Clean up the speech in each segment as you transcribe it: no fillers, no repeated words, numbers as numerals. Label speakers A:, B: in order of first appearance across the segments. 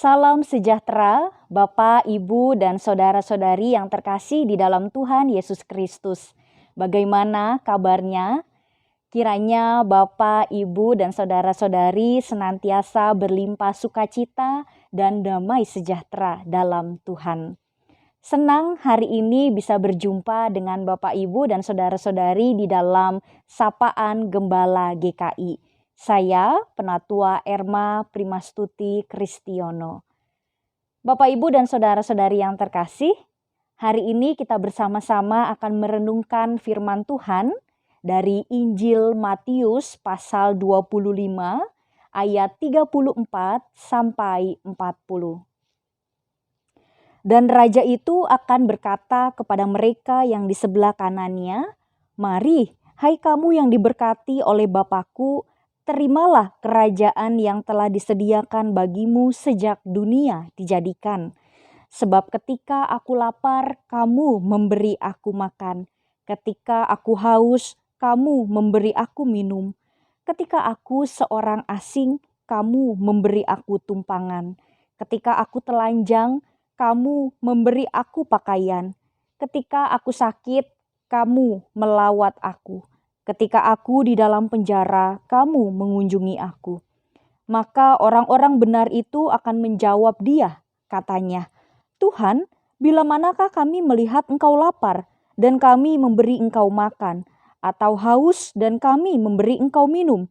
A: Salam sejahtera, Bapak, Ibu, dan saudara-saudari yang terkasih di dalam Tuhan Yesus Kristus. Bagaimana kabarnya? Kiranya Bapak, Ibu, dan saudara-saudari senantiasa berlimpah sukacita dan damai sejahtera dalam Tuhan. Senang hari ini bisa berjumpa dengan Bapak, Ibu, dan saudara-saudari di dalam Sapaan Gembala GKI. Saya, Penatua Erma Primastuti Kristiono. Bapak, Ibu, dan saudara-saudari yang terkasih, hari ini kita bersama-sama akan merenungkan firman Tuhan dari Injil Matius pasal 25 ayat 34 sampai 40. Dan raja itu akan berkata kepada mereka yang di sebelah kanannya, "Mari, hai kamu yang diberkati oleh Bapakku, terimalah kerajaan yang telah disediakan bagimu sejak dunia dijadikan. Sebab ketika aku lapar, kamu memberi aku makan. Ketika aku haus, kamu memberi aku minum. Ketika aku seorang asing, kamu memberi aku tumpangan. Ketika aku telanjang, kamu memberi aku pakaian. Ketika aku sakit, kamu melawat aku. Ketika aku di dalam penjara, kamu mengunjungi aku." Maka orang-orang benar itu akan menjawab dia, katanya, "Tuhan, bila manakah kami melihat engkau lapar dan kami memberi engkau makan, atau haus dan kami memberi engkau minum?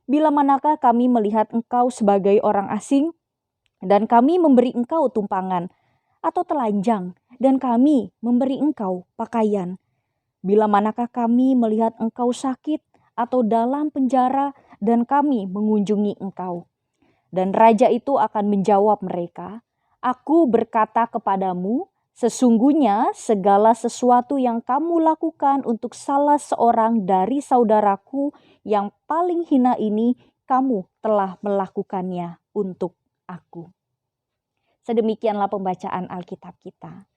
A: Bila manakah kami melihat engkau sebagai orang asing dan kami memberi engkau tumpangan, atau telanjang dan kami memberi engkau pakaian? Bila manakah kami melihat engkau sakit atau dalam penjara dan kami mengunjungi engkau?" Dan raja itu akan menjawab mereka, "Aku berkata kepadamu, sesungguhnya segala sesuatu yang kamu lakukan untuk salah seorang dari saudaraku yang paling hina ini, kamu telah melakukannya untuk aku." Sedemikianlah pembacaan Alkitab kita.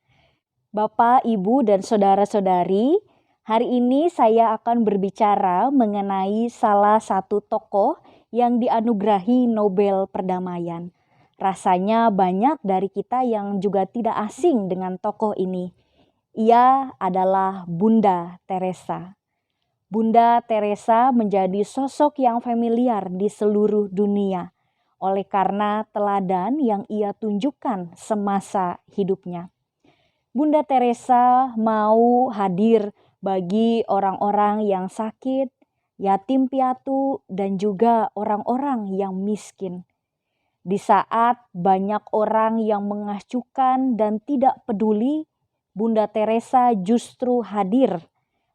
A: Bapak, Ibu, dan saudara-saudari, hari ini saya akan berbicara mengenai salah satu tokoh yang dianugerahi Nobel Perdamaian. Rasanya banyak dari kita yang juga tidak asing dengan tokoh ini. Ia adalah Bunda Teresa. Bunda Teresa menjadi sosok yang familiar di seluruh dunia oleh karena teladan yang ia tunjukkan semasa hidupnya. Bunda Teresa mau hadir bagi orang-orang yang sakit, yatim piatu, dan juga orang-orang yang miskin. Di saat banyak orang yang mengacuhkan dan tidak peduli, Bunda Teresa justru hadir,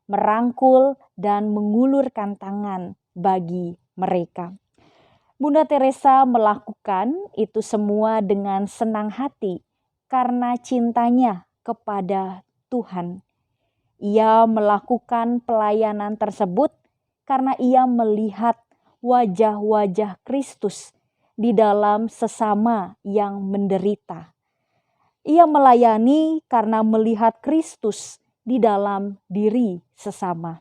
A: merangkul dan mengulurkan tangan bagi mereka. Bunda Teresa melakukan itu semua dengan senang hati karena cintanya kepada Tuhan. Ia melakukan pelayanan tersebut karena ia melihat wajah-wajah Kristus di dalam sesama yang menderita. Ia melayani karena melihat Kristus di dalam diri sesama.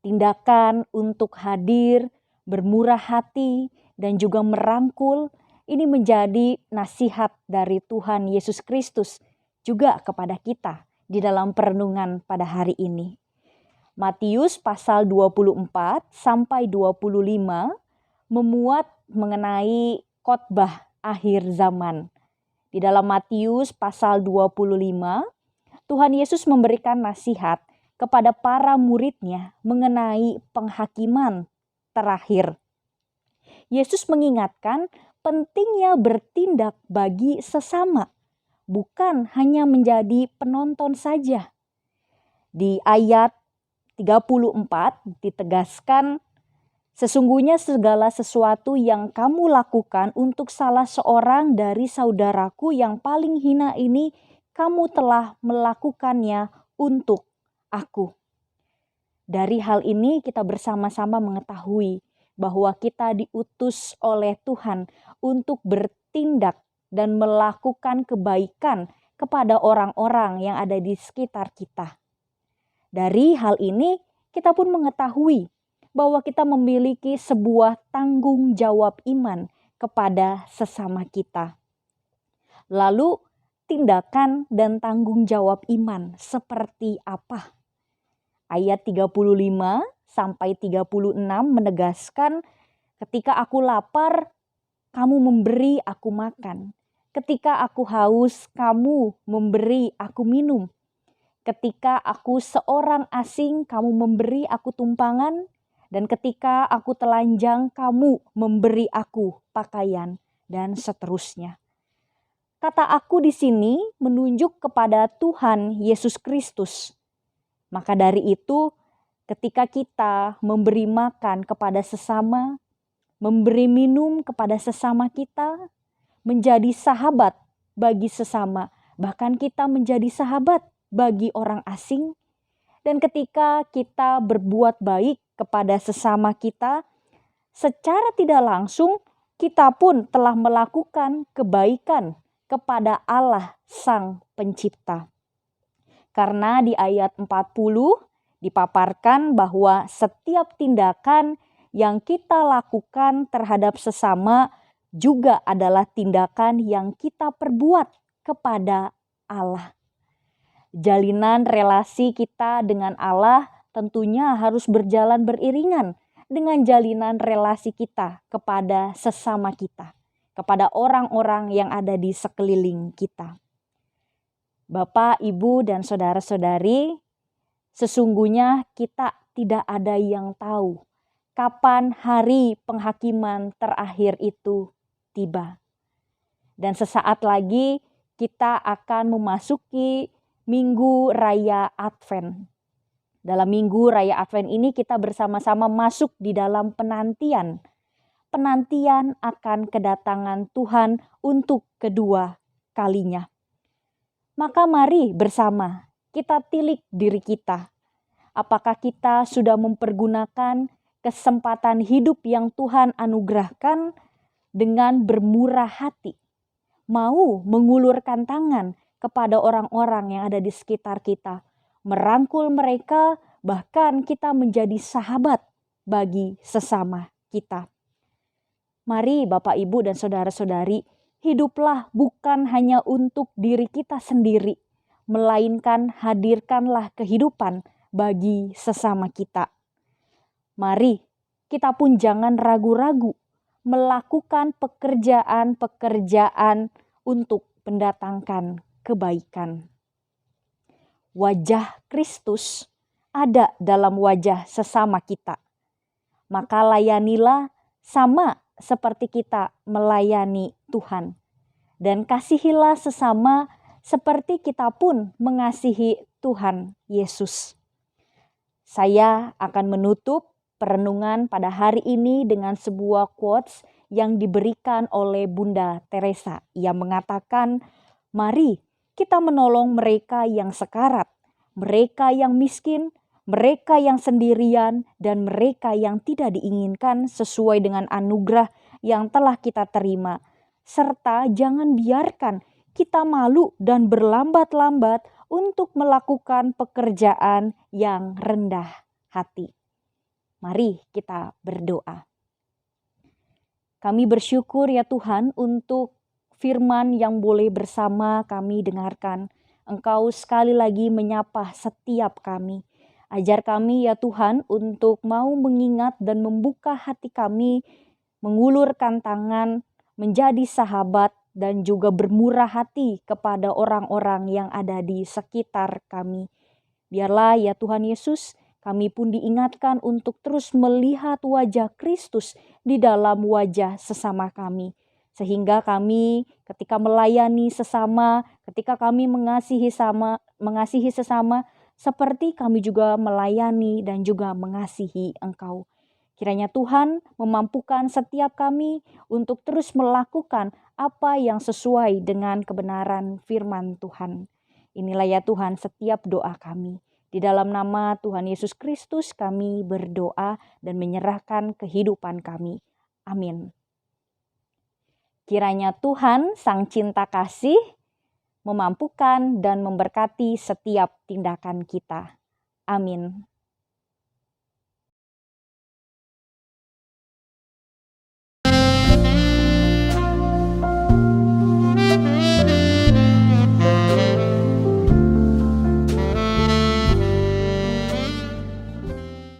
A: Tindakan untuk hadir, bermurah hati, dan juga merangkul, ini menjadi nasihat dari Tuhan Yesus Kristus juga kepada kita di dalam perenungan pada hari ini. Matius pasal 24 sampai 25 memuat mengenai khotbah akhir zaman. Di dalam Matius pasal 25, Tuhan Yesus memberikan nasihat kepada para muridnya mengenai penghakiman terakhir. Yesus mengingatkan pentingnya bertindak bagi sesama, bukan hanya menjadi penonton saja. Di ayat 34 ditegaskan, "Sesungguhnya segala sesuatu yang kamu lakukan untuk salah seorang dari saudaraku yang paling hina ini, kamu telah melakukannya untuk aku." Dari hal ini kita bersama-sama mengetahui bahwa kita diutus oleh Tuhan untuk bertindak dan melakukan kebaikan kepada orang-orang yang ada di sekitar kita. Dari hal ini kita pun mengetahui bahwa kita memiliki sebuah tanggung jawab iman kepada sesama kita. Lalu tindakan dan tanggung jawab iman seperti apa? Ayat 35 sampai 36 menegaskan, ketika aku lapar, kamu memberi aku makan. Ketika aku haus, kamu memberi aku minum. Ketika aku seorang asing, kamu memberi aku tumpangan. Dan ketika aku telanjang, kamu memberi aku pakaian. Dan seterusnya. Kata aku di sini menunjuk kepada Tuhan Yesus Kristus. Maka dari itu, ketika kita memberi makan kepada sesama, memberi minum kepada sesama kita, menjadi sahabat bagi sesama, bahkan kita menjadi sahabat bagi orang asing. Dan ketika kita berbuat baik kepada sesama kita, secara tidak langsung kita pun telah melakukan kebaikan kepada Allah Sang Pencipta. Karena di ayat 40 dipaparkan bahwa setiap tindakan yang kita lakukan terhadap sesama juga adalah tindakan yang kita perbuat kepada Allah. Jalinan relasi kita dengan Allah tentunya harus berjalan beriringan dengan jalinan relasi kita kepada sesama kita, kepada orang-orang yang ada di sekeliling kita. Bapak, Ibu, dan saudara-saudari, sesungguhnya kita tidak ada yang tahu kapan hari penghakiman terakhir itu tiba. Dan sesaat lagi kita akan memasuki Minggu Raya Advent. Dalam Minggu Raya Advent ini kita bersama-sama masuk di dalam penantian akan kedatangan Tuhan untuk kedua kalinya. Maka mari bersama kita tilik diri kita. Apakah kita sudah mempergunakan kesempatan hidup yang Tuhan anugerahkan dengan bermurah hati? Mau mengulurkan tangan kepada orang-orang yang ada di sekitar kita, merangkul mereka, bahkan kita menjadi sahabat bagi sesama kita. Mari Bapak, Ibu, dan saudara-saudari, hiduplah bukan hanya untuk diri kita sendiri, melainkan hadirkanlah kehidupan bagi sesama kita. Mari kita pun jangan ragu-ragu melakukan pekerjaan-pekerjaan untuk mendatangkan kebaikan. Wajah Kristus ada dalam wajah sesama kita. Maka layanilah sama seperti kita melayani Tuhan. Dan kasihilah sesama seperti kita pun mengasihi Tuhan Yesus. Saya akan menutup perenungan pada hari ini dengan sebuah quotes yang diberikan oleh Bunda Teresa. Ia mengatakan, mari kita menolong mereka yang sekarat, mereka yang miskin, mereka yang sendirian, dan mereka yang tidak diinginkan sesuai dengan anugerah yang telah kita terima. Serta jangan biarkan kita malu dan berlambat-lambat untuk melakukan pekerjaan yang rendah hati. Mari kita berdoa. Kami bersyukur ya Tuhan untuk firman yang boleh bersama kami dengarkan. Engkau sekali lagi menyapa setiap kami. Ajar kami ya Tuhan untuk mau mengingat dan membuka hati kami, mengulurkan tangan, menjadi sahabat dan juga bermurah hati kepada orang-orang yang ada di sekitar kami. Biarlah ya Tuhan Yesus, kami pun diingatkan untuk terus melihat wajah Kristus di dalam wajah sesama kami. Sehingga kami ketika melayani sesama, ketika kami mengasihi sesama, seperti kami juga melayani dan juga mengasihi Engkau. Kiranya Tuhan memampukan setiap kami untuk terus melakukan apa yang sesuai dengan kebenaran firman Tuhan. Inilah ya Tuhan setiap doa kami. Di dalam nama Tuhan Yesus Kristus kami berdoa dan menyerahkan kehidupan kami. Amin. Kiranya Tuhan Sang Cinta Kasih memampukan dan memberkati setiap tindakan kita. Amin.